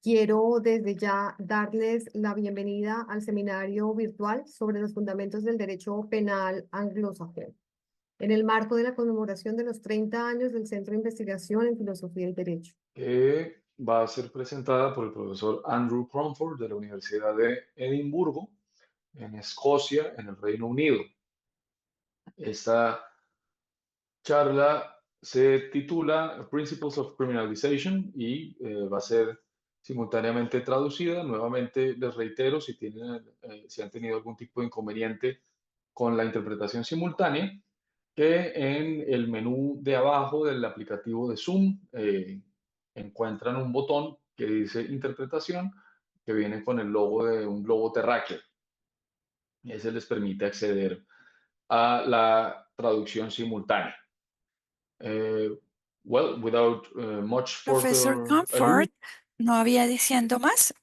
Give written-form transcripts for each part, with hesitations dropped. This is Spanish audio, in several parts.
Quiero desde ya darles la bienvenida al seminario virtual sobre los fundamentos del derecho penal anglosajón, en el marco de la conmemoración de los 30 años del Centro de Investigación en Filosofía y Derecho. Que va a ser presentada por el profesor Andrew Cromford de la Universidad de Edimburgo, en Escocia, en el Reino Unido. Esta charla se titula Principles of Criminalization y va a ser simultáneamente traducida. Nuevamente les reitero, si han tenido algún tipo de inconveniente con la interpretación simultánea, que en el menú de abajo del aplicativo de Zoom encuentran un botón que dice interpretación, que viene con el logo de un globo terráqueo. Ese les permite acceder a la traducción simultánea. Eh, without much Profesor further ado, Comfort, no había diciendo más.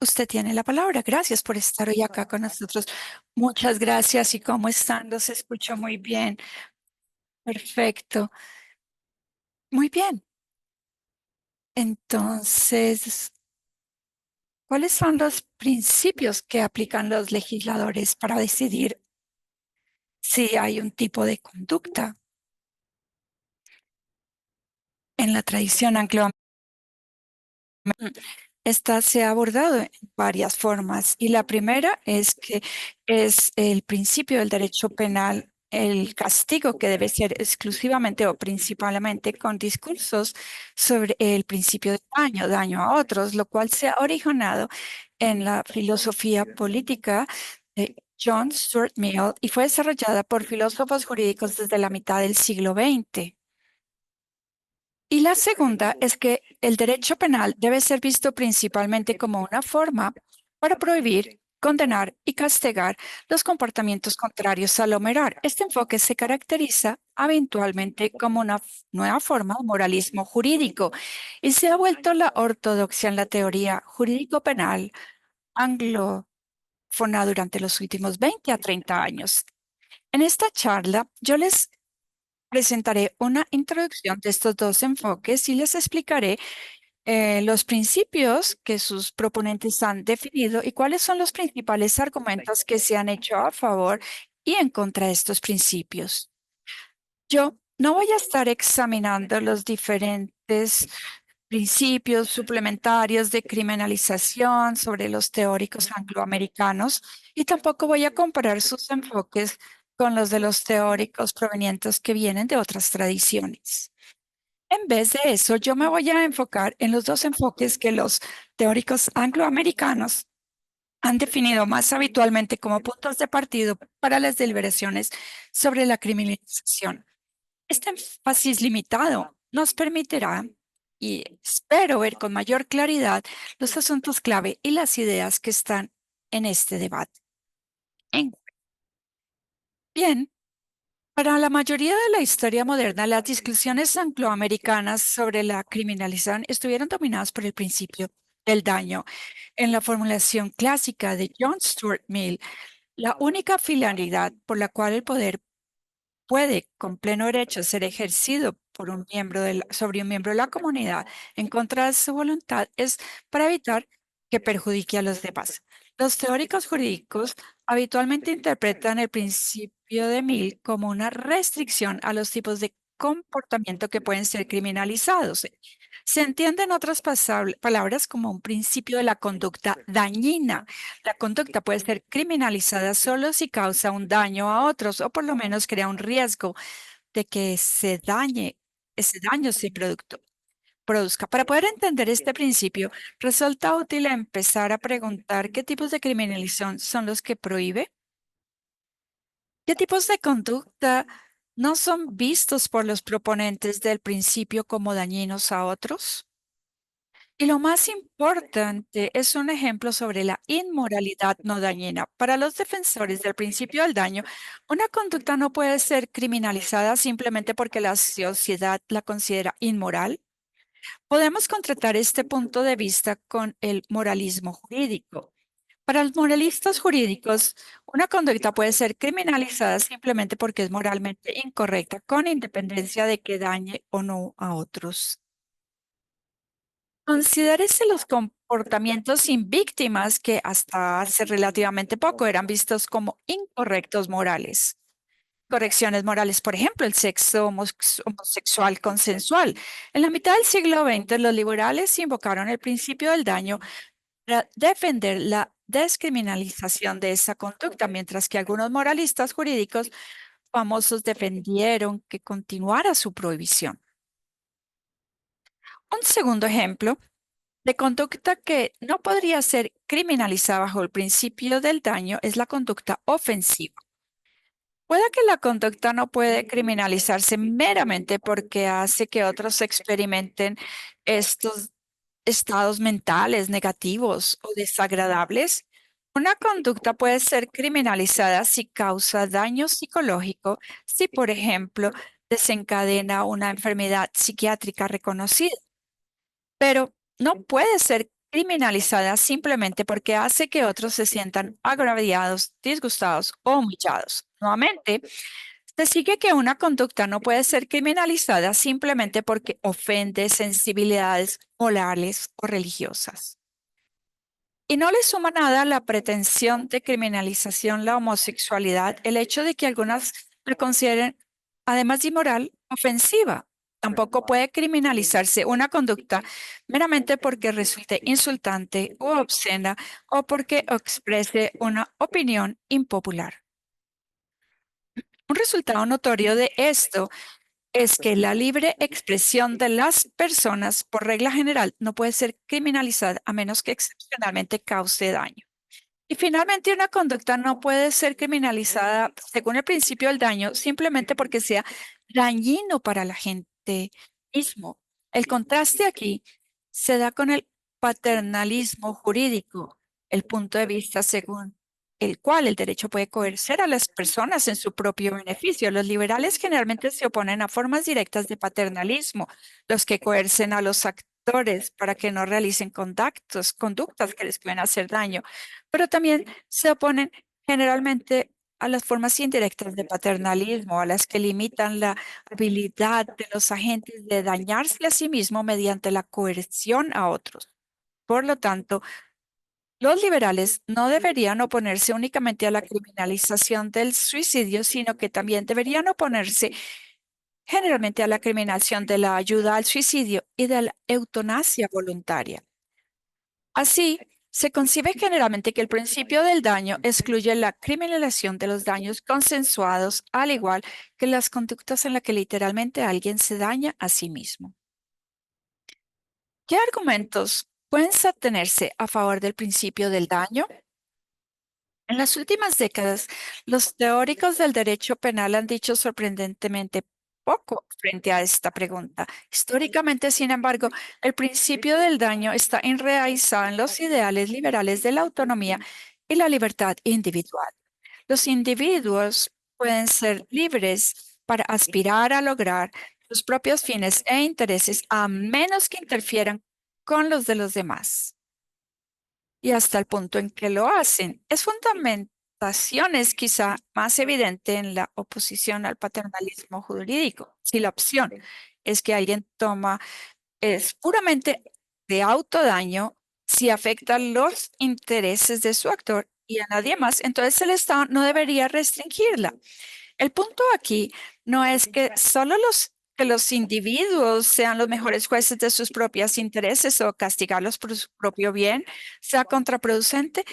Usted tiene la palabra. Gracias por estar hoy acá con nosotros. Muchas gracias. ¿Y cómo están? Los escucho muy bien. Perfecto. Muy bien. Entonces, ¿cuáles son los principios que aplican los legisladores para decidir si hay un tipo de conducta en la tradición anglo? Esta se ha abordado en varias formas y la primera es que es el principio del derecho penal, el castigo que debe ser exclusivamente o principalmente con discursos sobre el principio de daño, daño a otros, lo cual se ha originado en la filosofía política de John Stuart Mill y fue desarrollada por filósofos jurídicos desde la mitad del siglo XX. Y la segunda es que el derecho penal debe ser visto principalmente como una forma para prohibir, condenar y castigar los comportamientos contrarios al lo moral. Este enfoque se caracteriza habitualmente como una nueva forma de moralismo jurídico y se ha vuelto la ortodoxia en la teoría jurídico-penal anglófona durante los últimos 20 a 30 años. En esta charla, yo les presentaré una introducción de estos dos enfoques y les explicaré los principios que sus proponentes han definido y cuáles son los principales argumentos que se han hecho a favor y en contra de estos principios. Yo no voy a estar examinando los diferentes principios suplementarios de criminalización sobre los teóricos angloamericanos y tampoco voy a comparar sus enfoques con los de los teóricos provenientes que vienen de otras tradiciones. En vez de eso, yo me voy a enfocar en los dos enfoques que los teóricos angloamericanos han definido más habitualmente como puntos de partido para las deliberaciones sobre la criminalización. Este énfasis limitado nos permitirá, y espero ver con mayor claridad, los asuntos clave y las ideas que están en este debate. En- Bien, para la mayoría de la historia moderna, las discusiones angloamericanas sobre la criminalización estuvieron dominadas por el principio del daño. En la formulación clásica de John Stuart Mill, la única finalidad por la cual el poder puede con pleno derecho ser ejercido por un sobre un miembro de la comunidad en contra de su voluntad es para evitar que perjudique a los demás. Los teóricos jurídicos habitualmente interpretan el principio de Mill como una restricción a los tipos de comportamiento que pueden ser criminalizados. Se entiende en otras palabras como un principio de la conducta dañina. La conducta puede ser criminalizada solo si causa un daño a otros o por lo menos crea un riesgo de que ese daño produzca. Para poder entender este principio, resulta útil empezar a preguntar qué tipos de criminalización son los que prohíbe, qué tipos de conducta no son vistos por los proponentes del principio como dañinos a otros. Y lo más importante es un ejemplo sobre la inmoralidad no dañina. Para los defensores del principio del daño, una conducta no puede ser criminalizada simplemente porque la sociedad la considera inmoral. Podemos contratar este punto de vista con el moralismo jurídico. Para los moralistas jurídicos, una conducta puede ser criminalizada simplemente porque es moralmente incorrecta, con independencia de que dañe o no a otros. Considérese los comportamientos sin víctimas que hasta hace relativamente poco eran vistos como incorrectos morales. Correcciones morales, por ejemplo, el sexo homosexual consensual. En la mitad del siglo XX, los liberales invocaron el principio del daño para defender la descriminalización de esa conducta, mientras que algunos moralistas jurídicos famosos defendieron que continuara su prohibición. Un segundo ejemplo de conducta que no podría ser criminalizada bajo el principio del daño es la conducta ofensiva. Puede que la conducta no puede criminalizarse meramente porque hace que otros experimenten estos estados mentales negativos o desagradables. Una conducta puede ser criminalizada si causa daño psicológico, si, por ejemplo, desencadena una enfermedad psiquiátrica reconocida, pero no puede ser criminalizada simplemente porque hace que otros se sientan agraviados, disgustados o humillados. Nuevamente, se sigue que una conducta no puede ser criminalizada simplemente porque ofende sensibilidades morales o religiosas. Y no le suma nada a la pretensión de criminalización la homosexualidad, el hecho de que algunas la consideren, además de inmoral, ofensiva. Tampoco puede criminalizarse una conducta meramente porque resulte insultante o obscena o porque exprese una opinión impopular. Un resultado notorio de esto es que la libre expresión de las personas, por regla general, no puede ser criminalizada a menos que excepcionalmente cause daño. Y finalmente, una conducta no puede ser criminalizada según el principio del daño simplemente porque sea dañino para la gente mismo. El contraste aquí se da con el paternalismo jurídico, el punto de vista según el cual el derecho puede coercer a las personas en su propio beneficio. Los liberales generalmente se oponen a formas directas de paternalismo, los que coercen a los actores para que no realicen conductas que les pueden hacer daño, pero también se oponen generalmente a las formas indirectas de paternalismo, a las que limitan la habilidad de los agentes de dañarse a sí mismo mediante la coerción a otros. Por lo tanto, los liberales no deberían oponerse únicamente a la criminalización del suicidio, sino que también deberían oponerse generalmente a la criminalización de la ayuda al suicidio y de la eutanasia voluntaria. Así, se concibe generalmente que el principio del daño excluye la criminalización de los daños consensuados, al igual que las conductas en las que literalmente alguien se daña a sí mismo. ¿Qué argumentos pueden sostenerse a favor del principio del daño? En las últimas décadas, los teóricos del derecho penal han dicho sorprendentemente poco frente a esta pregunta. Históricamente, sin embargo, el principio del daño está enraizado en los ideales liberales de la autonomía y la libertad individual. Los individuos pueden ser libres para aspirar a lograr sus propios fines e intereses a menos que interfieran con los de los demás y hasta el punto en que lo hacen. Es fundamentación es quizá más evidente en la oposición al paternalismo jurídico. Si la opción es que alguien toma es puramente de autodaño, si afecta los intereses de su actor y a nadie más, entonces el Estado no debería restringirla. El punto aquí no es que los individuos sean los mejores jueces de sus propios intereses o castigarlos por su propio bien sea contraproducente.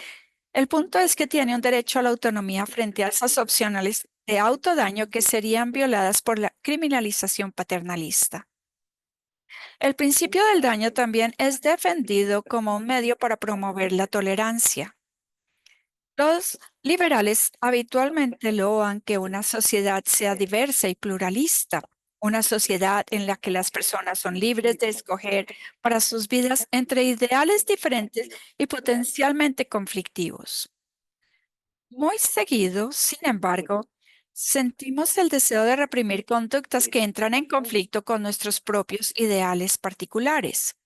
El punto es que tiene un derecho a la autonomía frente a esas opcionales de autodaño que serían violadas por la criminalización paternalista. El principio del daño también es defendido como un medio para promover la tolerancia. Los liberales habitualmente loan que una sociedad sea diversa y pluralista, una sociedad en la que las personas son libres de escoger para sus vidas entre ideales diferentes y potencialmente conflictivos. Muy seguido, sin embargo, sentimos el deseo de reprimir conductas que entran en conflicto con nuestros propios ideales particulares.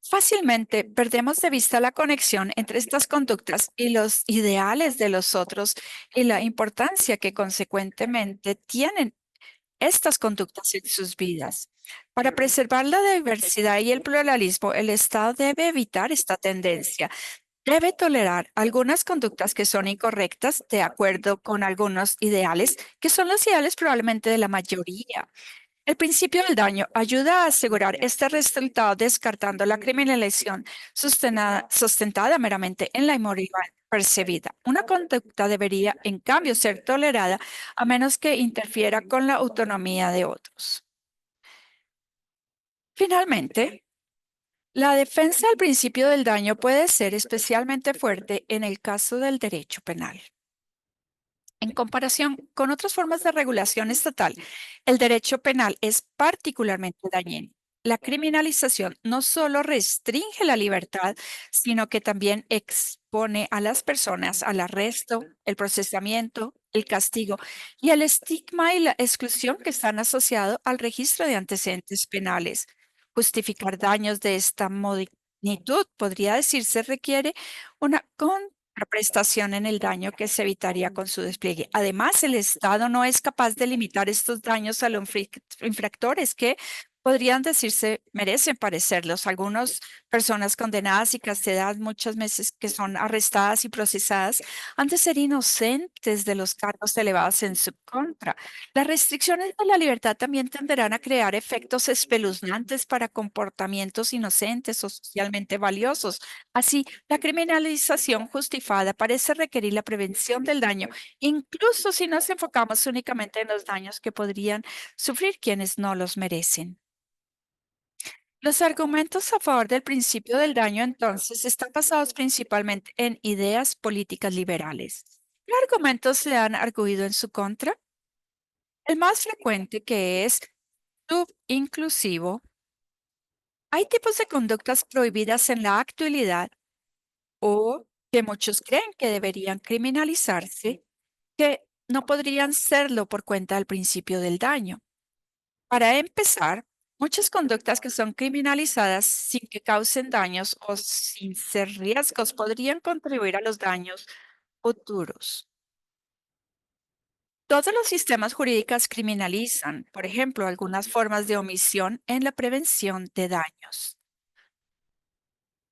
Fácilmente perdemos de vista la conexión entre estas conductas y los ideales de los otros y la importancia que consecuentemente tienen estas conductas en sus vidas. Para preservar la diversidad y el pluralismo, el Estado debe evitar esta tendencia. Debe tolerar algunas conductas que son incorrectas de acuerdo con algunos ideales, que son los ideales probablemente de la mayoría. El principio del daño ayuda a asegurar este resultado descartando la criminalización sustentada meramente en la inmoralidad percibida. Una conducta debería, en cambio, ser tolerada a menos que interfiera con la autonomía de otros. Finalmente, la defensa del principio del daño puede ser especialmente fuerte en el caso del derecho penal. En comparación con otras formas de regulación estatal, el derecho penal es particularmente dañino. La criminalización no solo restringe la libertad, sino que también expone a las personas al arresto, el procesamiento, el castigo y el estigma y la exclusión que están asociados al registro de antecedentes penales. Justificar daños de esta magnitud, podría decirse, requiere una prestación en el daño que se evitaría con su despliegue. Además, el Estado no es capaz de limitar estos daños a los infractores que podrían decirse merecen padecerlos. Algunas personas condenadas y castigadas muchas veces que son arrestadas y procesadas han de ser inocentes de los cargos elevados en su contra. Las restricciones de la libertad también tenderán a crear efectos espeluznantes para comportamientos inocentes o socialmente valiosos. Así, la criminalización justificada parece requerir la prevención del daño, incluso si nos enfocamos únicamente en los daños que podrían sufrir quienes no los merecen. Los argumentos a favor del principio del daño entonces están basados principalmente en ideas políticas liberales. ¿Qué argumentos se han arguido en su contra? El más frecuente, que es subinclusivo. Hay tipos de conductas prohibidas en la actualidad o que muchos creen que deberían criminalizarse, que no podrían serlo por cuenta del principio del daño. Para empezar, muchas conductas que son criminalizadas sin que causen daños o sin ser riesgos podrían contribuir a los daños futuros. Todos los sistemas jurídicos criminalizan, por ejemplo, algunas formas de omisión en la prevención de daños.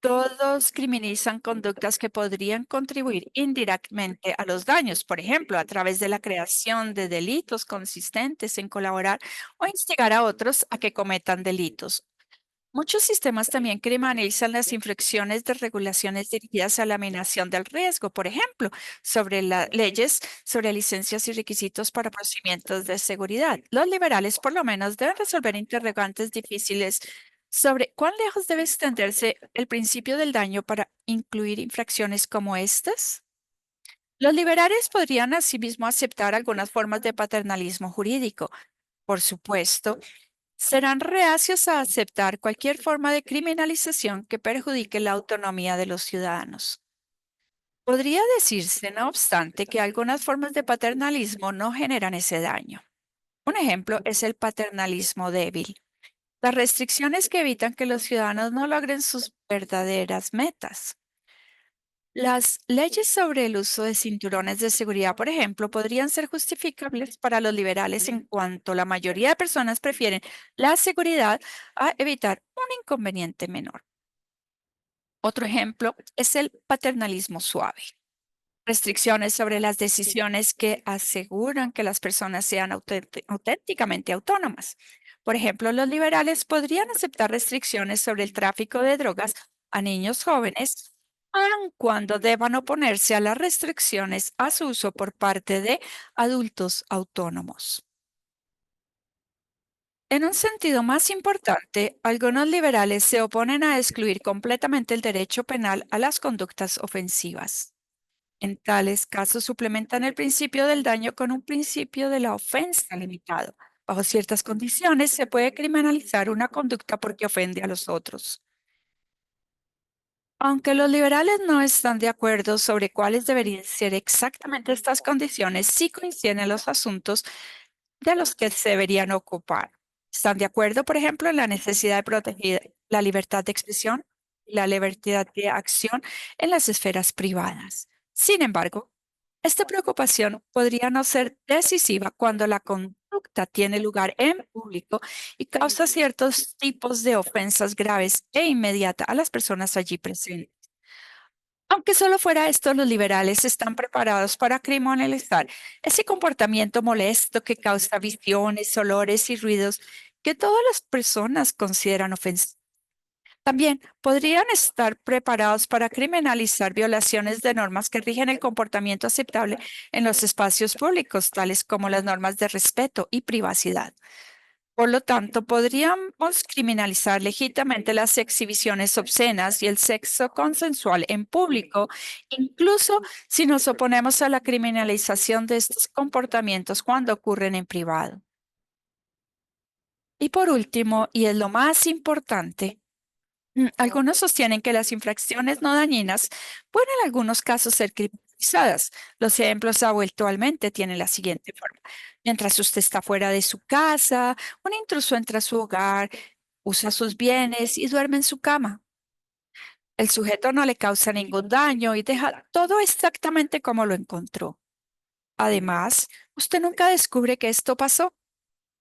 Todos criminalizan conductas que podrían contribuir indirectamente a los daños, por ejemplo, a través de la creación de delitos consistentes en colaborar o instigar a otros a que cometan delitos. Muchos sistemas también criminalizan las infracciones de regulaciones dirigidas a la eliminación del riesgo, por ejemplo, sobre las leyes sobre licencias y requisitos para procedimientos de seguridad. Los liberales, por lo menos, deben resolver interrogantes difíciles sobre cuán lejos debe extenderse el principio del daño para incluir infracciones como estas. Los liberales podrían asimismo aceptar algunas formas de paternalismo jurídico. Por supuesto, serán reacios a aceptar cualquier forma de criminalización que perjudique la autonomía de los ciudadanos. Podría decirse, no obstante, que algunas formas de paternalismo no generan ese daño. Un ejemplo es el paternalismo débil, las restricciones que evitan que los ciudadanos no logren sus verdaderas metas. Las leyes sobre el uso de cinturones de seguridad, por ejemplo, podrían ser justificables para los liberales en cuanto la mayoría de personas prefieren la seguridad a evitar un inconveniente menor. Otro ejemplo es el paternalismo suave. Restricciones sobre las decisiones que aseguran que las personas sean auténticamente autónomas. Por ejemplo, los liberales podrían aceptar restricciones sobre el tráfico de drogas a niños jóvenes, aun cuando deban oponerse a las restricciones a su uso por parte de adultos autónomos. En un sentido más importante, algunos liberales se oponen a excluir completamente el derecho penal a las conductas ofensivas. En tales casos suplementan el principio del daño con un principio de la ofensa limitado. Bajo ciertas condiciones se puede criminalizar una conducta porque ofende a los otros. Aunque los liberales no están de acuerdo sobre cuáles deberían ser exactamente estas condiciones, sí coinciden en los asuntos de los que se deberían ocupar. Están de acuerdo, por ejemplo, en la necesidad de proteger la libertad de expresión y la libertad de acción en las esferas privadas. Sin embargo, Esta preocupación podría no ser decisiva cuando la conducta tiene lugar en público y causa ciertos tipos de ofensas graves e inmediatas a las personas allí presentes. Aunque solo fuera esto, los liberales están preparados para criminalizar ese comportamiento molesto que causa visiones, olores y ruidos que todas las personas consideran ofensivos. También podrían estar preparados para criminalizar violaciones de normas que rigen el comportamiento aceptable en los espacios públicos, tales como las normas de respeto y privacidad. Por lo tanto, podríamos criminalizar legítimamente las exhibiciones obscenas y el sexo consensual en público, incluso si nos oponemos a la criminalización de estos comportamientos cuando ocurren en privado. Y por último, y es lo más importante, algunos sostienen que las infracciones no dañinas pueden en algunos casos ser criminalizadas. Los ejemplos habitualmente tienen la siguiente forma. Mientras usted está fuera de su casa, un intruso entra a su hogar, usa sus bienes y duerme en su cama. El sujeto no le causa ningún daño y deja todo exactamente como lo encontró. Además, usted nunca descubre que esto pasó.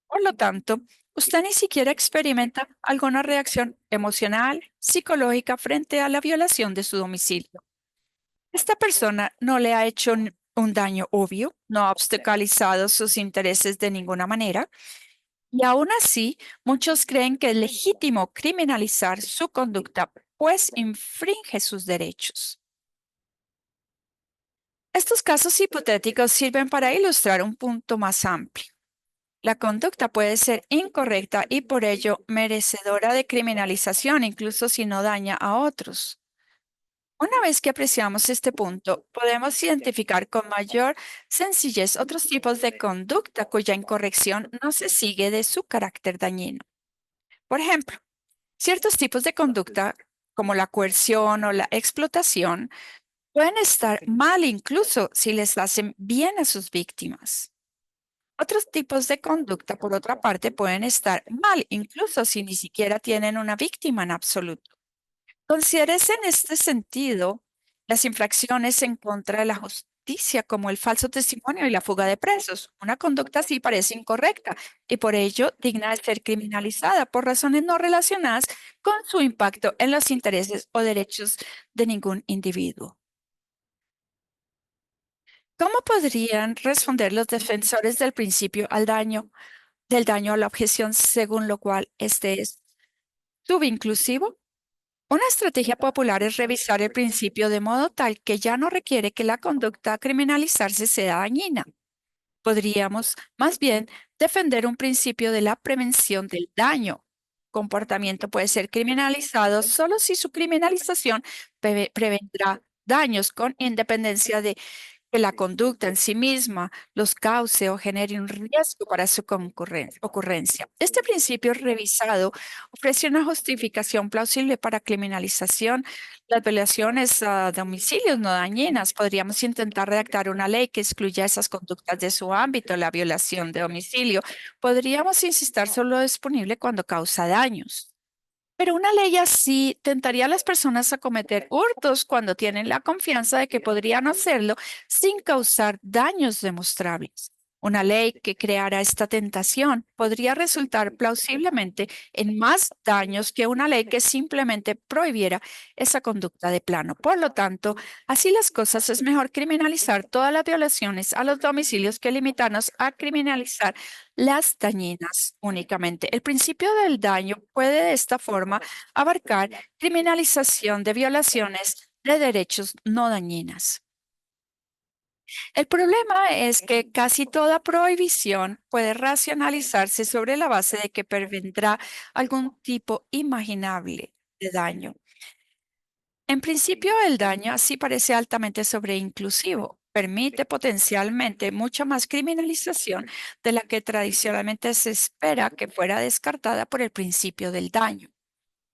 Por lo tanto, usted ni siquiera experimenta alguna reacción emocional, psicológica frente a la violación de su domicilio. Esta persona no le ha hecho un daño obvio, no ha obstaculizado sus intereses de ninguna manera, y aún así, muchos creen que es legítimo criminalizar su conducta, pues infringe sus derechos. Estos casos hipotéticos sirven para ilustrar un punto más amplio. La conducta puede ser incorrecta y por ello merecedora de criminalización, incluso si no daña a otros. Una vez que apreciamos este punto, podemos identificar con mayor sencillez otros tipos de conducta cuya incorrección no se sigue de su carácter dañino. Por ejemplo, ciertos tipos de conducta, como la coerción o la explotación, pueden estar mal incluso si les hacen bien a sus víctimas. Otros tipos de conducta, por otra parte, pueden estar mal, incluso si ni siquiera tienen una víctima en absoluto. Considérese en este sentido las infracciones en contra de la justicia, como el falso testimonio y la fuga de presos. Una conducta así parece incorrecta y por ello digna de ser criminalizada por razones no relacionadas con su impacto en los intereses o derechos de ningún individuo. ¿Cómo podrían responder los defensores del principio del daño a la objeción, según lo cual este es subinclusivo? Una estrategia popular es revisar el principio de modo tal que ya no requiere que la conducta a criminalizarse sea dañina. Podríamos, más bien, defender un principio de la prevención del daño. Comportamiento puede ser criminalizado solo si su criminalización prevendrá daños con independencia de que la conducta en sí misma los cause o genere un riesgo para su ocurrencia. Este principio revisado ofrece una justificación plausible para criminalización. Las violaciones a domicilios no dañinas. Podríamos intentar redactar una ley que excluya esas conductas de su ámbito, la violación de domicilio. Podríamos insistir solo disponible cuando causa daños. Pero una ley así tentaría a las personas a cometer hurtos cuando tienen la confianza de que podrían hacerlo sin causar daños demostrables. Una ley que creara esta tentación podría resultar plausiblemente en más daños que una ley que simplemente prohibiera esa conducta de plano. Por lo tanto, así las cosas, es mejor criminalizar todas las violaciones a los domicilios que limitarnos a criminalizar las dañinas únicamente. El principio del daño puede de esta forma abarcar criminalización de violaciones de derechos no dañinas. El problema es que casi toda prohibición puede racionalizarse sobre la base de que prevendrá algún tipo imaginable de daño. En principio, el daño así parece altamente sobreinclusivo. Permite potencialmente mucha más criminalización de la que tradicionalmente se espera que fuera descartada por el principio del daño.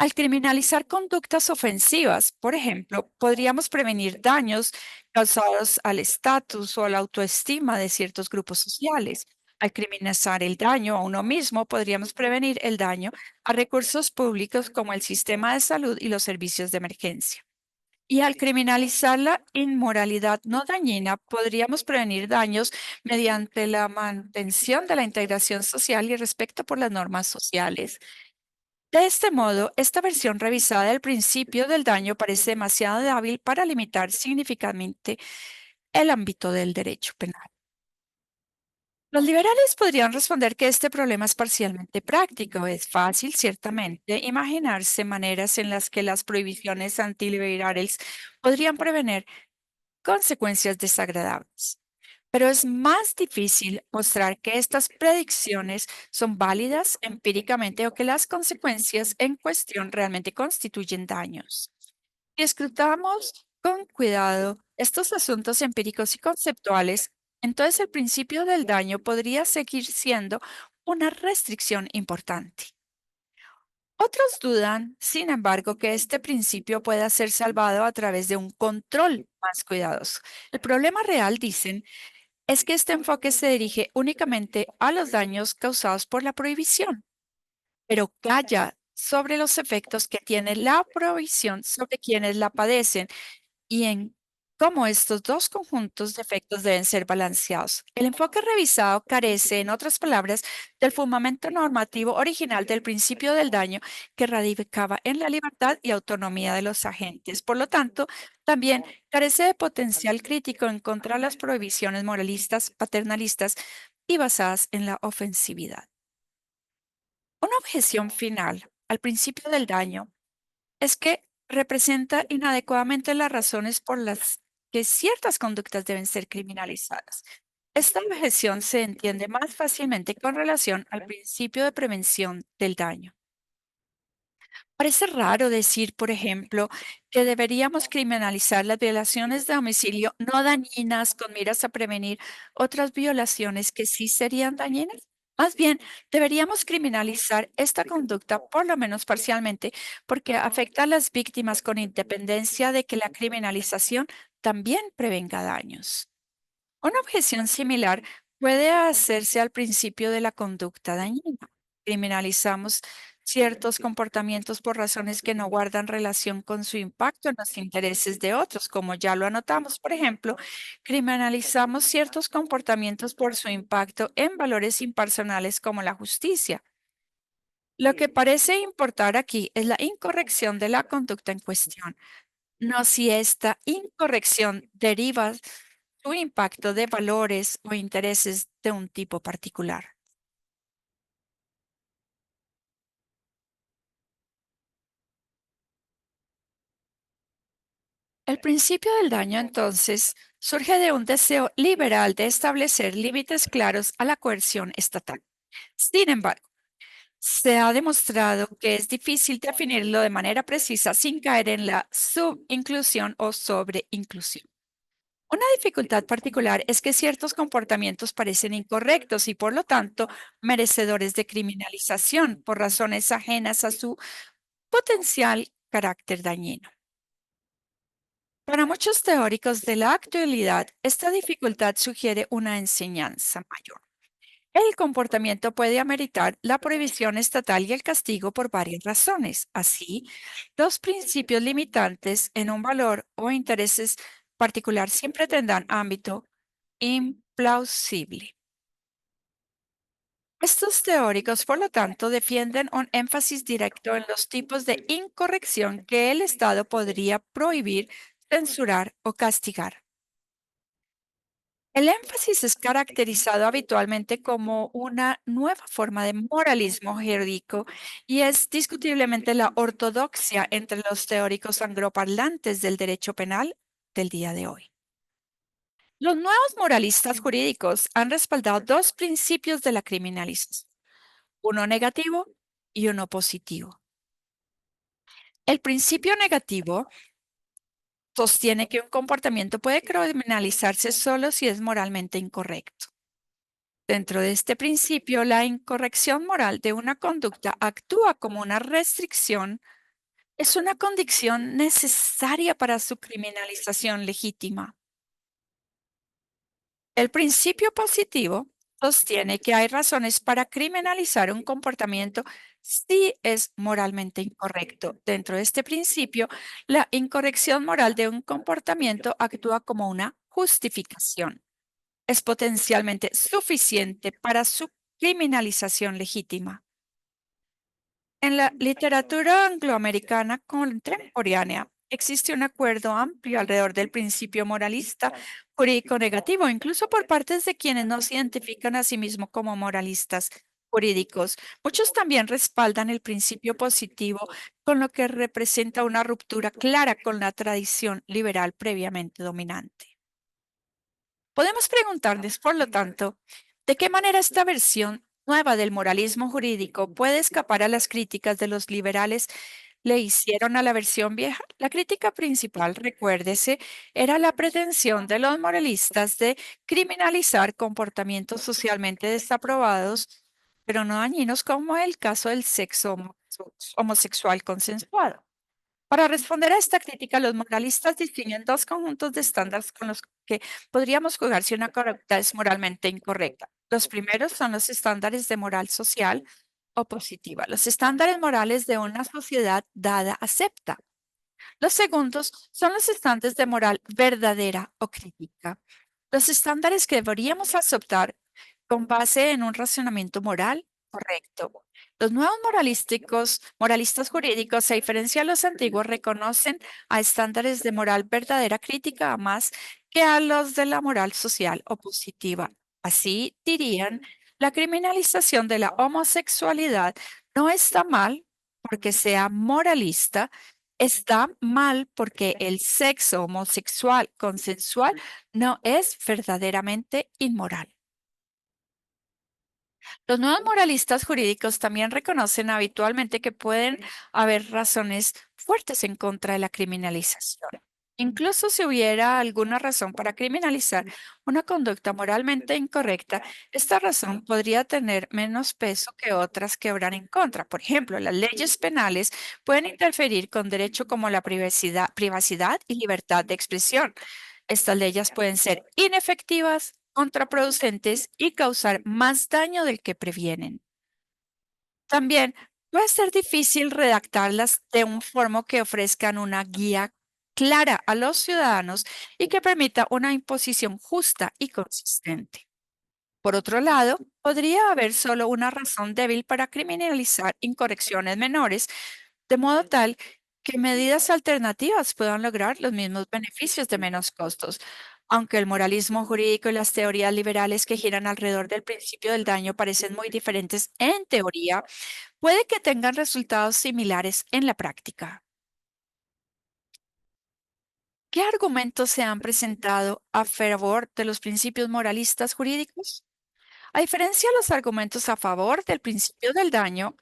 Al criminalizar conductas ofensivas, por ejemplo, podríamos prevenir daños causados al estatus o a la autoestima de ciertos grupos sociales. Al criminalizar el daño a uno mismo, podríamos prevenir el daño a recursos públicos como el sistema de salud y los servicios de emergencia. Y al criminalizar la inmoralidad no dañina, podríamos prevenir daños mediante la mantención de la integración social y el respeto por las normas sociales. De este modo, esta versión revisada del principio del daño parece demasiado débil para limitar significativamente el ámbito del derecho penal. Los liberales podrían responder que este problema es parcialmente práctico. Es fácil, ciertamente, imaginarse maneras en las que las prohibiciones antiliberales podrían prevenir consecuencias desagradables. Pero es más difícil mostrar que estas predicciones son válidas empíricamente o que las consecuencias en cuestión realmente constituyen daños. Si escrutamos con cuidado estos asuntos empíricos y conceptuales, entonces el principio del daño podría seguir siendo una restricción importante. Otros dudan, sin embargo, que este principio pueda ser salvado a través de un control más cuidadoso. El problema real, dicen, es que este enfoque se dirige únicamente a los daños causados por la prohibición, pero calla sobre los efectos que tiene la prohibición sobre quienes la padecen y en cómo estos dos conjuntos de efectos deben ser balanceados. El enfoque revisado carece, en otras palabras, del fundamento normativo original del principio del daño que radicaba en la libertad y autonomía de los agentes. Por lo tanto, también carece de potencial crítico en contra de las prohibiciones moralistas, paternalistas y basadas en la ofensividad. Una objeción final al principio del daño es que representa inadecuadamente las razones por las que ciertas conductas deben ser criminalizadas. Esta objeción se entiende más fácilmente con relación al principio de prevención del daño. Parece raro decir, por ejemplo, que deberíamos criminalizar las violaciones de domicilio no dañinas con miras a prevenir otras violaciones que sí serían dañinas. Más bien, deberíamos criminalizar esta conducta, por lo menos parcialmente, porque afecta a las víctimas con independencia de que la criminalización también prevenga daños. Una objeción similar puede hacerse al principio de la conducta dañina. Criminalizamos ciertos comportamientos por razones que no guardan relación con su impacto en los intereses de otros, como ya lo anotamos. Por ejemplo, criminalizamos ciertos comportamientos por su impacto en valores impersonales como la justicia. Lo que parece importar aquí es la incorrección de la conducta en cuestión, no si esta incorrección deriva su impacto de valores o intereses de un tipo particular. El principio del daño, entonces, surge de un deseo liberal de establecer límites claros a la coerción estatal. Sin embargo, se ha demostrado que es difícil definirlo de manera precisa sin caer en la subinclusión o sobreinclusión. Una dificultad particular es que ciertos comportamientos parecen incorrectos y, por lo tanto, merecedores de criminalización por razones ajenas a su potencial carácter dañino. Para muchos teóricos de la actualidad, esta dificultad sugiere una enseñanza mayor. El comportamiento puede ameritar la prohibición estatal y el castigo por varias razones. Así, los principios limitantes en un valor o intereses particular siempre tendrán ámbito implausible. Estos teóricos, por lo tanto, defienden un énfasis directo en los tipos de incorrección que el Estado podría prohibir, censurar o castigar. El énfasis es caracterizado habitualmente como una nueva forma de moralismo jurídico y es discutiblemente la ortodoxia entre los teóricos angloparlantes del derecho penal del día de hoy. Los nuevos moralistas jurídicos han respaldado dos principios de la criminalización, uno negativo y uno positivo. El principio negativo sostiene que un comportamiento puede criminalizarse solo si es moralmente incorrecto. Dentro de este principio, la incorrección moral de una conducta actúa como una restricción, es una condición necesaria para su criminalización legítima. El principio positivo sostiene que hay razones para criminalizar un comportamiento si es moralmente incorrecto. Dentro de este principio, la incorrección moral de un comportamiento actúa como una justificación. Es potencialmente suficiente para su criminalización legítima. En la literatura angloamericana contemporánea existe un acuerdo amplio alrededor del principio moralista jurídico negativo, incluso por partes de quienes no se identifican a sí mismos como moralistas jurídicos. Muchos también respaldan el principio positivo, con lo que representa una ruptura clara con la tradición liberal previamente dominante. Podemos preguntarnos, por lo tanto, ¿de qué manera esta versión nueva del moralismo jurídico puede escapar a las críticas de los liberales le hicieron a la versión vieja? La crítica principal, recuérdese, era la pretensión de los moralistas de criminalizar comportamientos socialmente desaprobados, pero no dañinos como el caso del sexo homosexual consensuado. Para responder a esta crítica, los moralistas distinguen dos conjuntos de estándares con los que podríamos juzgar si una conducta es moralmente incorrecta. Los primeros son los estándares de moral social o positiva, los estándares morales de una sociedad dada acepta. Los segundos son los estándares de moral verdadera o crítica, los estándares que deberíamos aceptar con base en un razonamiento moral correcto. Los nuevos moralistas jurídicos, a diferencia de los antiguos, reconocen a estándares de moral verdadera crítica más que a los de la moral social o positiva. Así dirían, la criminalización de la homosexualidad no está mal porque sea moralista, está mal porque el sexo homosexual consensual no es verdaderamente inmoral. Los nuevos moralistas jurídicos también reconocen habitualmente que pueden haber razones fuertes en contra de la criminalización. Incluso si hubiera alguna razón para criminalizar una conducta moralmente incorrecta, esta razón podría tener menos peso que otras que obran en contra. Por ejemplo, las leyes penales pueden interferir con derechos como la privacidad y libertad de expresión. Estas leyes pueden ser inefectivas, contraproducentes y causar más daño del que previenen. También puede ser difícil redactarlas de un forma que ofrezcan una guía clara a los ciudadanos y que permita una imposición justa y consistente. Por otro lado, podría haber solo una razón débil para criminalizar incorrecciones menores, de modo tal que medidas alternativas puedan lograr los mismos beneficios de menos costos. Aunque el moralismo jurídico y las teorías liberales que giran alrededor del principio del daño parecen muy diferentes en teoría, puede que tengan resultados similares en la práctica. ¿Qué argumentos se han presentado a favor de los principios moralistas jurídicos? A diferencia de los argumentos a favor del principio del daño,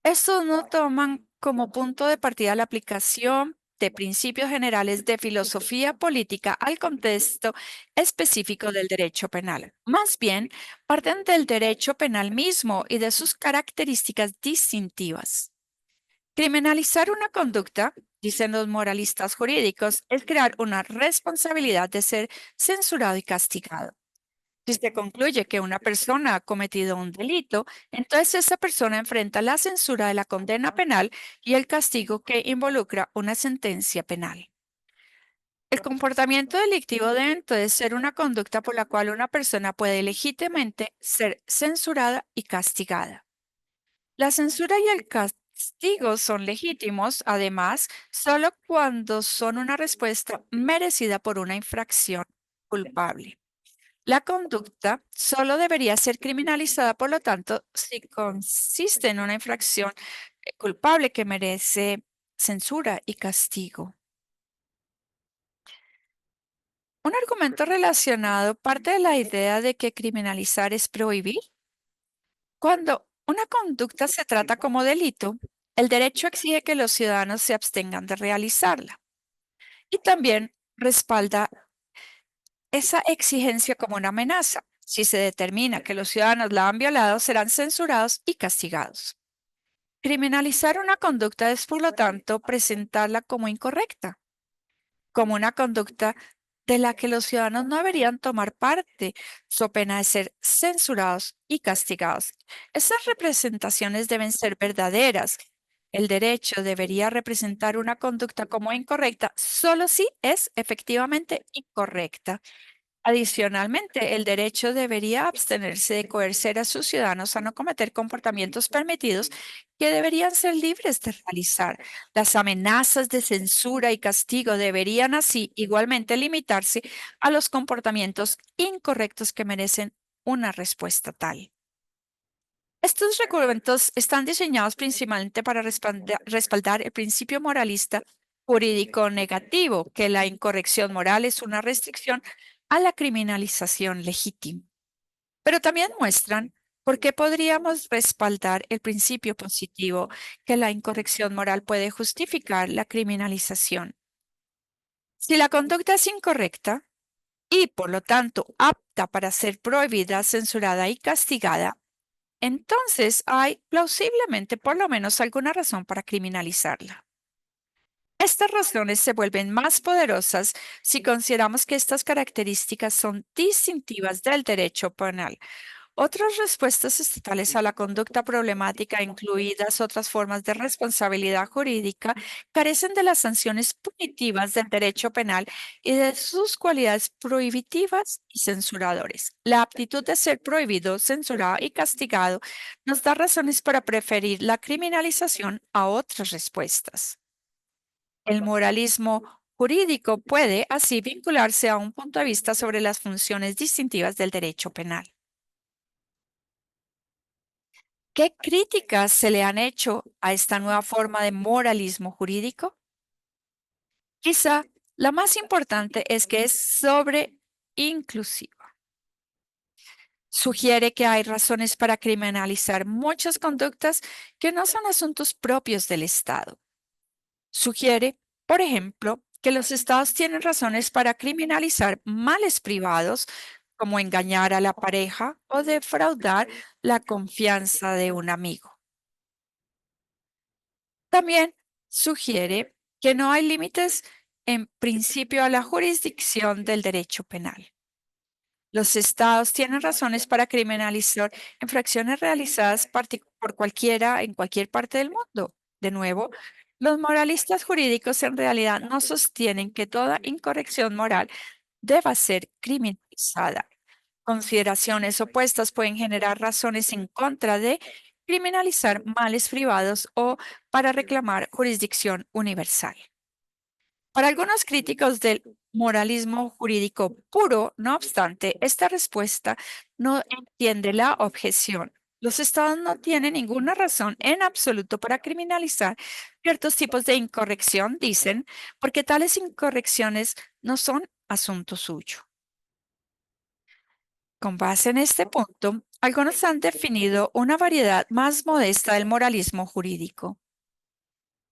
estos no toman como punto de partida la aplicación de principios generales de filosofía política al contexto específico del derecho penal. Más bien, parten del derecho penal mismo y de sus características distintivas. Criminalizar una conducta, dicen los moralistas jurídicos, es crear una responsabilidad de ser censurado y castigado. Si se concluye que una persona ha cometido un delito, entonces esa persona enfrenta la censura de la condena penal y el castigo que involucra una sentencia penal. El comportamiento delictivo debe entonces ser una conducta por la cual una persona puede legítimamente ser censurada y castigada. La censura y el castigo son legítimos, además, solo cuando son una respuesta merecida por una infracción culpable. La conducta solo debería ser criminalizada, por lo tanto, si consiste en una infracción culpable que merece censura y castigo. Un argumento relacionado parte de la idea de que criminalizar es prohibir. Cuando una conducta se trata como delito, el derecho exige que los ciudadanos se abstengan de realizarla y también respalda esa exigencia como una amenaza. Si se determina que los ciudadanos la han violado, serán censurados y castigados. Criminalizar una conducta es, por lo tanto, presentarla como incorrecta, como una conducta de la que los ciudadanos no deberían tomar parte, so pena de ser censurados y castigados. Esas representaciones deben ser verdaderas. El derecho debería representar una conducta como incorrecta solo si es efectivamente incorrecta. Adicionalmente, el derecho debería abstenerse de coercer a sus ciudadanos a no cometer comportamientos permitidos que deberían ser libres de realizar. Las amenazas de censura y castigo deberían así igualmente limitarse a los comportamientos incorrectos que merecen una respuesta tal. Estos reglamentos están diseñados principalmente para respaldar el principio moralista jurídico negativo, que la incorrección moral es una restricción a la criminalización legítima. Pero también muestran por qué podríamos respaldar el principio positivo, que la incorrección moral puede justificar la criminalización. Si la conducta es incorrecta y, por lo tanto, apta para ser prohibida, censurada y castigada, entonces hay plausiblemente por lo menos alguna razón para criminalizarla. Estas razones se vuelven más poderosas si consideramos que estas características son distintivas del derecho penal. Otras respuestas estatales a la conducta problemática, incluidas otras formas de responsabilidad jurídica, carecen de las sanciones punitivas del derecho penal y de sus cualidades prohibitivas y censuradores. La aptitud de ser prohibido, censurado y castigado nos da razones para preferir la criminalización a otras respuestas. El moralismo jurídico puede así vincularse a un punto de vista sobre las funciones distintivas del derecho penal. ¿Qué críticas se le han hecho a esta nueva forma de moralismo jurídico? Quizá la más importante es que es sobre inclusiva. Sugiere que hay razones para criminalizar muchas conductas que no son asuntos propios del Estado. Sugiere, por ejemplo, que los estados tienen razones para criminalizar males privados, como engañar a la pareja o defraudar la confianza de un amigo. También sugiere que no hay límites en principio a la jurisdicción del derecho penal. Los estados tienen razones para criminalizar infracciones realizadas por cualquiera en cualquier parte del mundo. De nuevo, los moralistas jurídicos en realidad no sostienen que toda incorrección moral deba ser criminalizada. Consideraciones opuestas pueden generar razones en contra de criminalizar males privados o para reclamar jurisdicción universal. Para algunos críticos del moralismo jurídico puro, no obstante, esta respuesta no entiende la objeción. Los estados no tienen ninguna razón en absoluto para criminalizar ciertos tipos de incorrección, dicen, porque tales incorrecciones no son asunto suyo. Con base en este punto, algunos han definido una variedad más modesta del moralismo jurídico.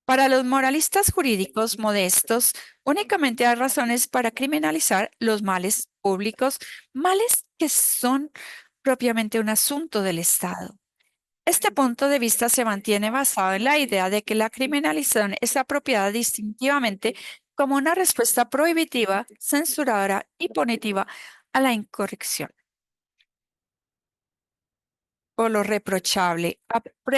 Para los moralistas jurídicos modestos, únicamente hay razones para criminalizar los males públicos, males que son propiamente un asunto del Estado. Este punto de vista se mantiene basado en la idea de que la criminalización es apropiada distintivamente como una respuesta prohibitiva, censuradora y punitiva a la incorrección o lo reprochable.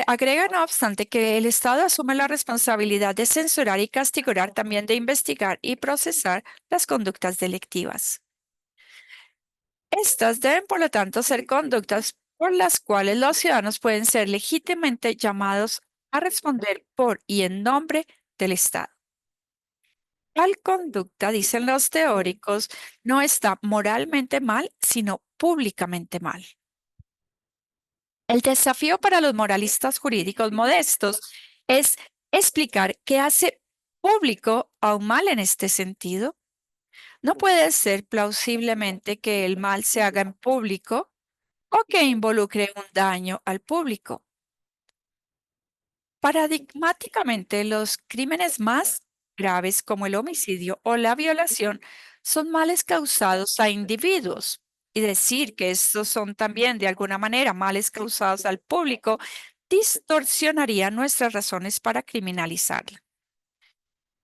Agrega, no obstante, que el Estado asume la responsabilidad de censurar y castigar, también de investigar y procesar las conductas delictivas. Estas deben, por lo tanto, ser conductas por las cuales los ciudadanos pueden ser legítimamente llamados a responder por y en nombre del Estado. Tal conducta, dicen los teóricos, no está moralmente mal, sino públicamente mal. El desafío para los moralistas jurídicos modestos es explicar qué hace público a un mal en este sentido. No puede ser plausiblemente que el mal se haga en público o que involucre un daño al público. Paradigmáticamente, los crímenes más graves como el homicidio o la violación son males causados a individuos. Y decir que estos son también de alguna manera males causados al público distorsionaría nuestras razones para criminalizarla.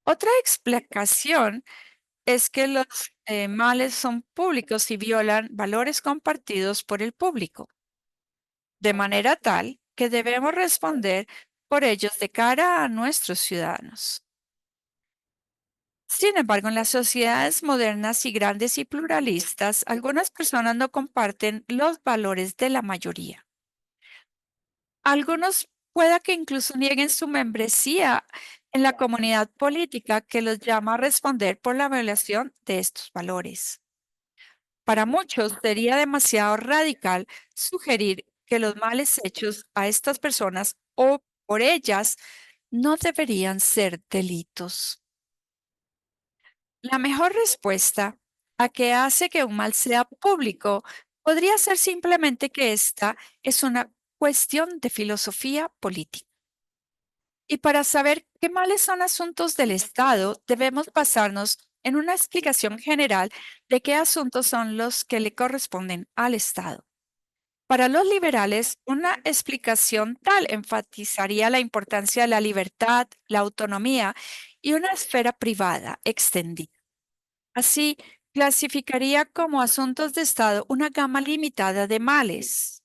Otra explicación es que los males son públicos y violan valores compartidos por el público, de manera tal que debemos responder por ellos de cara a nuestros ciudadanos. Sin embargo, en las sociedades modernas y grandes y pluralistas, algunas personas no comparten los valores de la mayoría. Algunos pueda que incluso nieguen su membresía en la comunidad política que los llama a responder por la violación de estos valores. Para muchos sería demasiado radical sugerir que los males hechos a estas personas o por ellas no deberían ser delitos. La mejor respuesta a qué hace que un mal sea público podría ser simplemente que esta es una cuestión de filosofía política. Y para saber qué males son asuntos del Estado, debemos basarnos en una explicación general de qué asuntos son los que le corresponden al Estado. Para los liberales, una explicación tal enfatizaría la importancia de la libertad, la autonomía y una esfera privada extendida. Así, clasificaría como asuntos de Estado una gama limitada de males.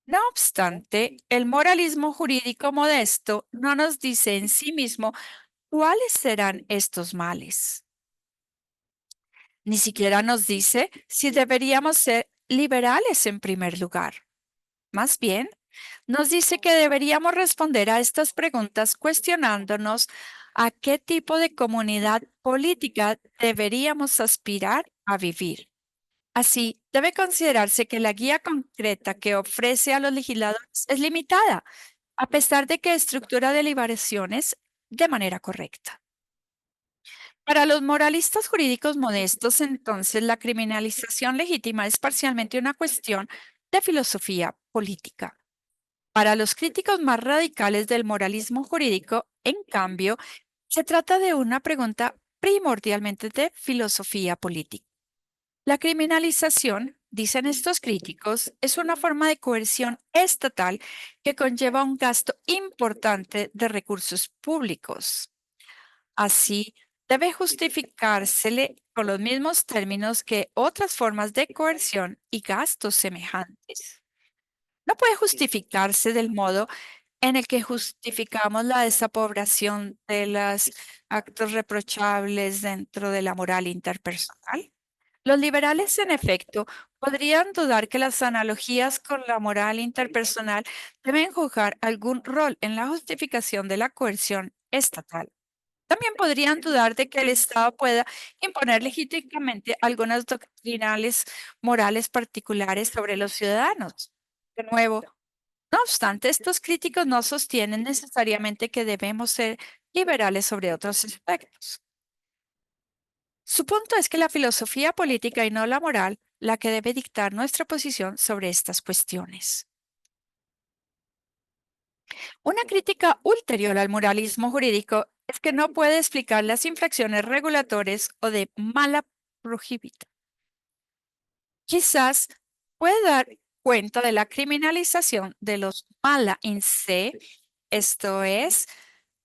No obstante, el moralismo jurídico modesto no nos dice en sí mismo cuáles serán estos males. Ni siquiera nos dice si deberíamos ser liberales en primer lugar. Más bien, nos dice que deberíamos responder a estas preguntas cuestionándonos a qué tipo de comunidad política deberíamos aspirar a vivir. Así, debe considerarse que la guía concreta que ofrece a los legisladores es limitada, a pesar de que estructura deliberaciones de manera correcta. Para los moralistas jurídicos modestos, entonces, la criminalización legítima es parcialmente una cuestión de filosofía política. Para los críticos más radicales del moralismo jurídico, en cambio, se trata de una pregunta primordialmente de filosofía política. La criminalización, dicen estos críticos, es una forma de coerción estatal que conlleva un gasto importante de recursos públicos. Así, debe justificársele con los mismos términos que otras formas de coerción y gastos semejantes. No puede justificarse del modo en el que justificamos la desapoblación de los actos reprochables dentro de la moral interpersonal. Los liberales, en efecto, podrían dudar que las analogías con la moral interpersonal deben jugar algún rol en la justificación de la coerción estatal. También podrían dudar de que el Estado pueda imponer legítimamente algunas doctrinales morales particulares sobre los ciudadanos. De nuevo, no obstante, estos críticos no sostienen necesariamente que debemos ser liberales sobre otros aspectos. Su punto es que la filosofía política y no la moral la que debe dictar nuestra posición sobre estas cuestiones. Una crítica ulterior al moralismo jurídico es que no puede explicar las infracciones regulatorias o de mala prohibita. Quizás puede dar cuenta de la criminalización de los mala in se, esto es,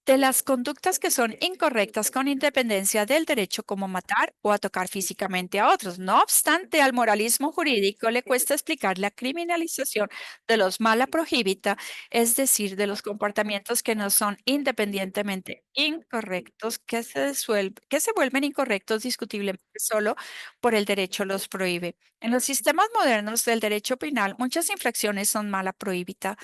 de las conductas que son incorrectas con independencia del derecho como matar o a tocar físicamente a otros. No obstante, al moralismo jurídico le cuesta explicar la criminalización de los mala prohibita, es decir, de los comportamientos que no son independientemente incorrectos, que se vuelven incorrectos discutiblemente solo por el derecho los prohíbe. En los sistemas modernos del derecho penal, muchas infracciones son mala prohibita.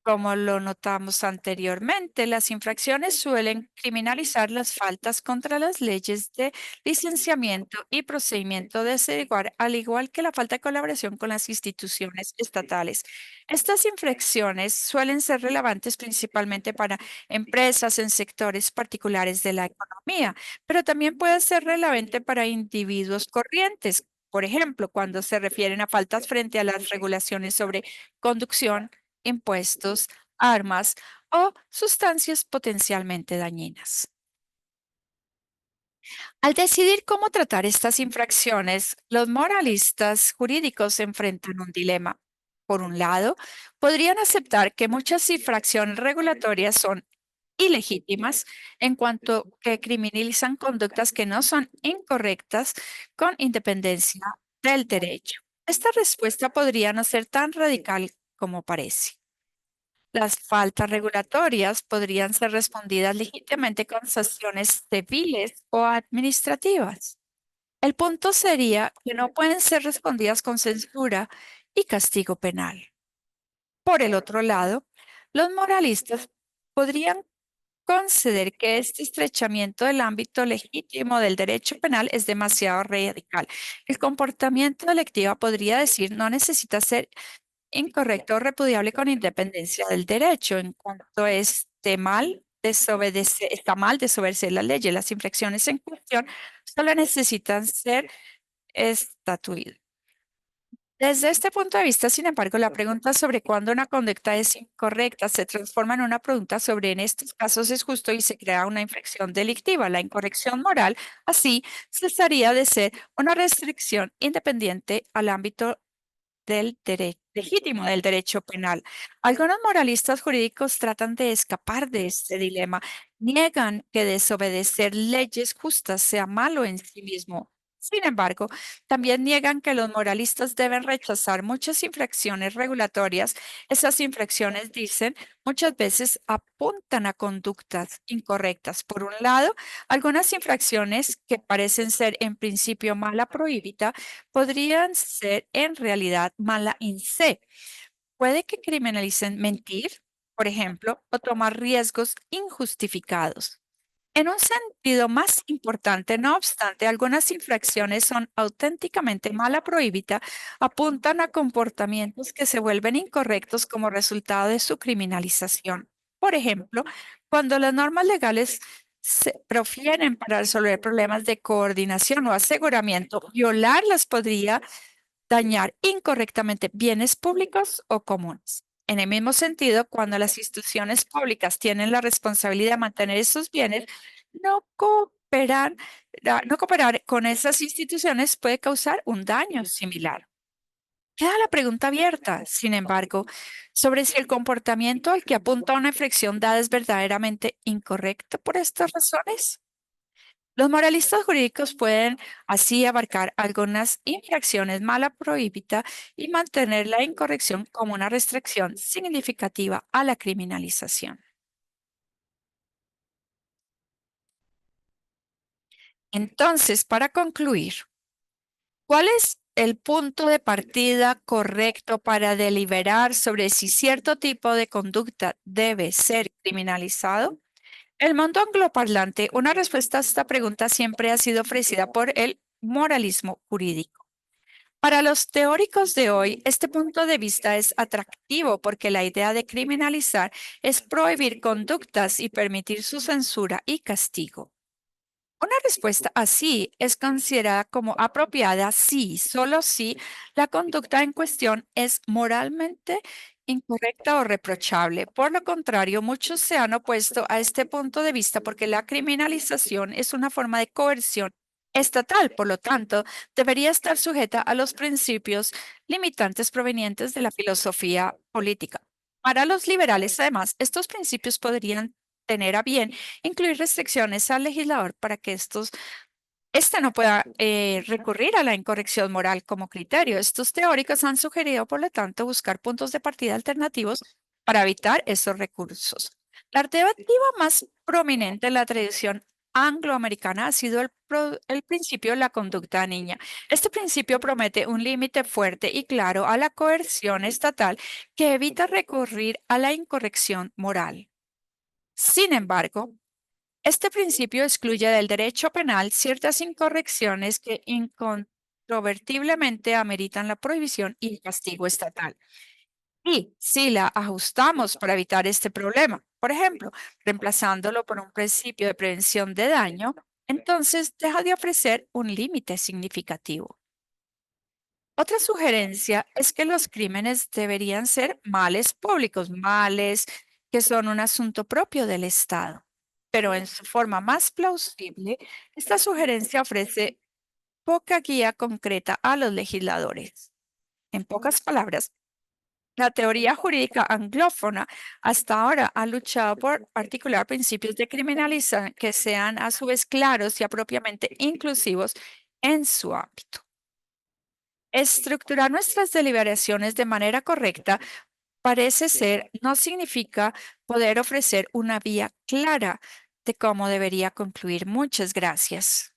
Como lo notamos anteriormente, las infracciones suelen criminalizar las faltas contra las leyes de licenciamiento y procedimiento desigual, al igual que la falta de colaboración con las instituciones estatales. Estas infracciones suelen ser relevantes principalmente para empresas en sectores particulares de la economía, pero también puede ser relevante para individuos corrientes. Por ejemplo, cuando se refieren a faltas frente a las regulaciones sobre conducción, impuestos, armas o sustancias potencialmente dañinas. Al decidir cómo tratar estas infracciones, los moralistas jurídicos se enfrentan a un dilema. Por un lado, podrían aceptar que muchas infracciones regulatorias son ilegítimas en cuanto que criminalizan conductas que no son incorrectas con independencia del derecho. Esta respuesta podría no ser tan radical como parece. Las faltas regulatorias podrían ser respondidas legítimamente con sanciones civiles o administrativas. El punto sería que no pueden ser respondidas con censura y castigo penal. Por el otro lado, los moralistas podrían conceder que este estrechamiento del ámbito legítimo del derecho penal es demasiado radical. El comportamiento delictivo, podría decir, no necesita ser incorrecto o repudiable con independencia del derecho. En cuanto está mal desobedecer las leyes, las infracciones en cuestión solo necesitan ser estatuidas. Desde este punto de vista, sin embargo, la pregunta sobre cuándo una conducta es incorrecta se transforma en una pregunta sobre en estos casos es justo y se crea una infracción delictiva. La incorrección moral, así, cesaría de ser una restricción independiente al ámbito del derecho legítimo del derecho penal. Algunos moralistas jurídicos tratan de escapar de este dilema. Niegan que desobedecer leyes justas sea malo en sí mismo. Sin embargo, también niegan que los moralistas deben rechazar muchas infracciones regulatorias. Esas infracciones, dicen, muchas veces apuntan a conductas incorrectas. Por un lado, algunas infracciones que parecen ser en principio mala prohibida podrían ser en realidad mala in se. Puede que criminalicen mentir, por ejemplo, o tomar riesgos injustificados. En un sentido más importante, no obstante, algunas infracciones son auténticamente mala prohibida, apuntan a comportamientos que se vuelven incorrectos como resultado de su criminalización. Por ejemplo, cuando las normas legales se profieren para resolver problemas de coordinación o aseguramiento, violarlas podría dañar incorrectamente bienes públicos o comunes. En el mismo sentido, cuando las instituciones públicas tienen la responsabilidad de mantener esos bienes, no cooperar, no cooperar con esas instituciones puede causar un daño similar. Queda la pregunta abierta, sin embargo, sobre si el comportamiento al que apunta una infracción dada es verdaderamente incorrecto por estas razones. Los moralistas jurídicos pueden así abarcar algunas infracciones mala prohibida y mantener la incorrección como una restricción significativa a la criminalización. Entonces, para concluir, ¿cuál es el punto de partida correcto para deliberar sobre si cierto tipo de conducta debe ser criminalizado? El mundo angloparlante, una respuesta a esta pregunta siempre ha sido ofrecida por el moralismo jurídico. Para los teóricos de hoy, este punto de vista es atractivo porque la idea de criminalizar es prohibir conductas y permitir su censura y castigo. Una respuesta así es considerada como apropiada si, solo si, la conducta en cuestión es moralmente incorrecta o reprochable. Por lo contrario, muchos se han opuesto a este punto de vista porque la criminalización es una forma de coerción estatal, por lo tanto, debería estar sujeta a los principios limitantes provenientes de la filosofía política. Para los liberales, además, estos principios podrían tener a bien incluir restricciones al legislador para que éste no pueda recurrir a la incorrección moral como criterio. Estos teóricos han sugerido, por lo tanto, buscar puntos de partida alternativos para evitar esos recursos. La alternativa más prominente en la tradición angloamericana ha sido el principio de la conducta niña. Este principio promete un límite fuerte y claro a la coerción estatal que evita recurrir a la incorrección moral. Sin embargo, este principio excluye del derecho penal ciertas incorrecciones que incontrovertiblemente ameritan la prohibición y el castigo estatal. Y si la ajustamos para evitar este problema, por ejemplo, reemplazándolo por un principio de prevención de daño, entonces deja de ofrecer un límite significativo. Otra sugerencia es que los crímenes deberían ser males públicos, males que son un asunto propio del Estado. Pero en su forma más plausible, esta sugerencia ofrece poca guía concreta a los legisladores. En pocas palabras, La teoría jurídica anglófona hasta ahora ha luchado por articular principios de criminalización que sean a su vez claros y apropiadamente inclusivos en su ámbito. Estructurar nuestras deliberaciones de manera correcta parece ser, no significa poder ofrecer una vía clara de cómo debería concluir. Muchas gracias.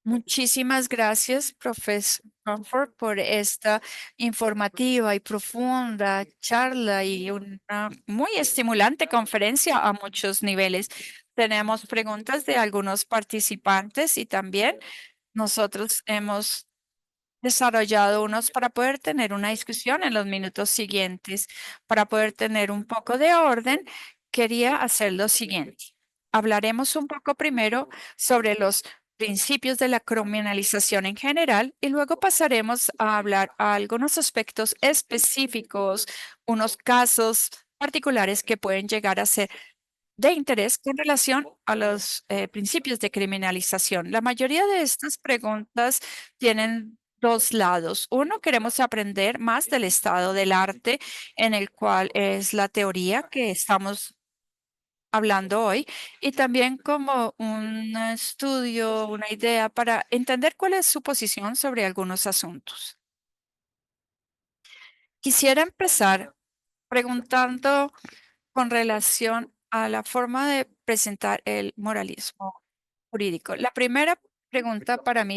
Muchísimas gracias, profesor Comfort, por esta informativa y profunda charla y una muy estimulante conferencia a muchos niveles. Tenemos preguntas de algunos participantes y también nosotros hemos desarrollado unos para poder tener una discusión en los minutos siguientes. Para poder tener un poco de orden, quería hacer lo siguiente. Hablaremos un poco primero sobre los principios de la criminalización en general y luego pasaremos a hablar a algunos aspectos específicos, unos casos particulares que pueden llegar a ser de interés con relación a los principios de criminalización. La mayoría de estas preguntas tienen dos lados. Uno, queremos aprender más del estado del arte, en el cual es la teoría que estamos hablando hoy, y también como un estudio, una idea para entender cuál es su posición sobre algunos asuntos. Quisiera empezar preguntando con relación a la forma de presentar el moralismo jurídico. La primera pregunta para mí